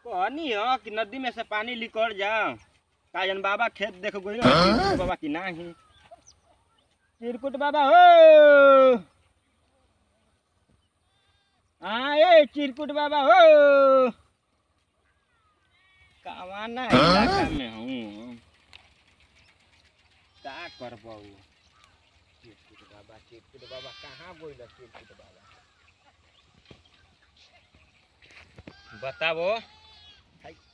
कहनी हो कि नदी में से पानी लिकड़ जाओ काजन बाबा खेत देख गई बाबा की नाही चिरकुट बाबा हो। हाँ ए चिरकुट बाबा हो कवाना इलाका में हूँ क्या करबो। चिरकुट बाबा कहाँ बोल चिरकुट बाबा बताओ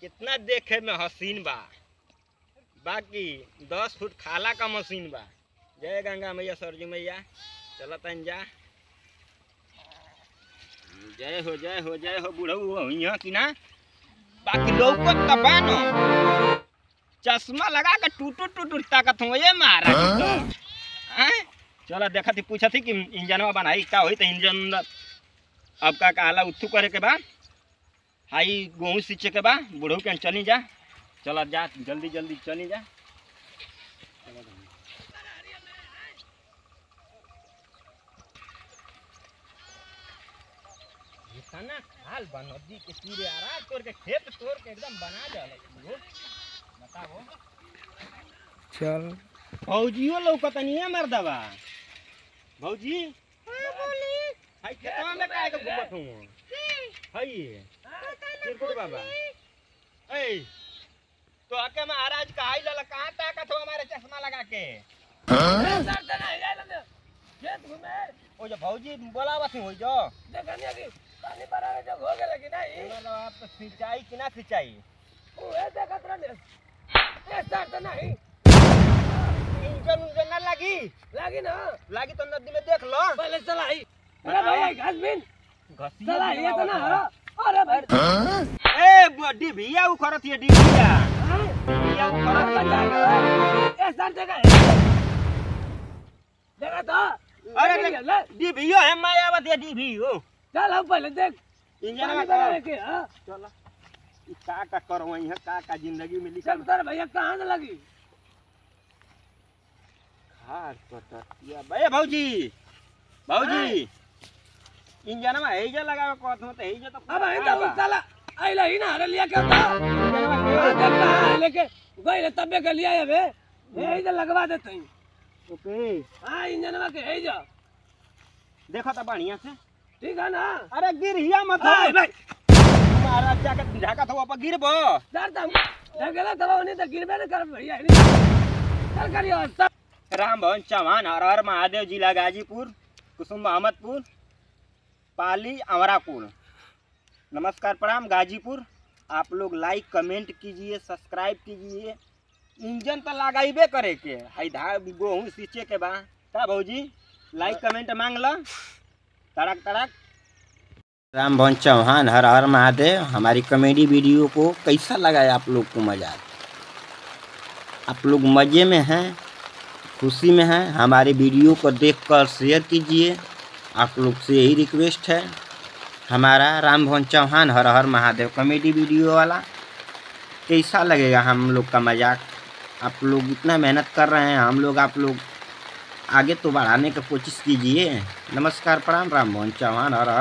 कितना देखे में हसीन बा बाकी 10 फुट खाला का मशीन बा। जय गंगा मैया सरजू मैया चलत जा जय हो बुढ़ऊ यहाँ की ना बाकी लोग को तबानो चश्मा लगा के टूटू ताकत हो ये मारा चलो देखा थी पूछा थी कि इंजनवा बनाई का होई तो इंजन अब का कहला उत्थू करे के बाद हाई गेहूँ सींचे के बा बुढ़ऊ के चली जा चल जा जल्दी चली जा। खाना हाल बा नदी के तीरे आरा तोड़ के खेत तोड़ के एकदम बना जा बताओ। चल भौजियो लौकतनी है मर्दवा भौजी हाय खेतवा में काहे के घुमत हूं हाय चिरकुट बाबा ए तो आके महाराज का हाई लला कहां ताकत हो हमारे चश्मा लगा के सर तना हिला खेत घूमे ओ जो भौजी बोलावत हो जो देखनिया की पानी बराबर जो हो गेल कि नहीं मतलब आप तो सिंचाई कि ना सिंचाई ओ ए देखत रहे ए सर तना ही इंजन ना लगी ना लगी तो नदी में देख लो पहले चला ही अरे भाई घास बिन चला ये तो ना अरे भाई ए डिभिया उखरत है डिभिया उखरत ए सर देखा तो अरे डिभियो है मायावत है डिभियो चल हम पहले देख इंजन में करा के हां चल ई का करवई है का जिंदगी में लिखल सर भैया कहां से लगी हार पटतिया बे भौजी इंजन में हे जे लगावे कहत हो त हे जे तो अब हे तो साला आइला ही ना अरे लिया क्या था लेके गइले तबे के लिया है हे जे लगवा देते ओके हां इंजन में के हे जे देखो तो बढ़िया से ठीक है ना। अरे गिरहिया मत भाई महाराज जाके ढाका तो ऊपर गिरबो डर दम ढगला दबाव नहीं तो गिरबे न कर भैया चल करियो। राम भवन चौहान हर हर महादेव जिला गाजीपुर कुसुम अहमदपुर पाली अमरापुर नमस्कार प्रणाम गाजीपुर। आप लोग लाइक कमेंट कीजिए सब्सक्राइब कीजिए। इंजन तो लगाइबे करे के हाई धा गेहूँ सींचे के बा का भौजी लाइक कमेंट मांग लो तड़क। राम भवन चौहान हर हर महादेव। हमारी कॉमेडी वीडियो को कैसा लगा आप लोग को मजा आप लोग मज़े में हैं खुशी में हैं हमारे वीडियो को देखकर शेयर कीजिए। आप लोग से यही रिक्वेस्ट है। हमारा राम भवन चौहान हर हर महादेव कॉमेडी वीडियो वाला कैसा लगेगा हम लोग का मजाक। आप लोग इतना मेहनत कर रहे हैं हम लोग आप लोग आगे तो बढ़ाने की कोशिश कीजिए। नमस्कार प्रणाम राम भवन चौहान हर हर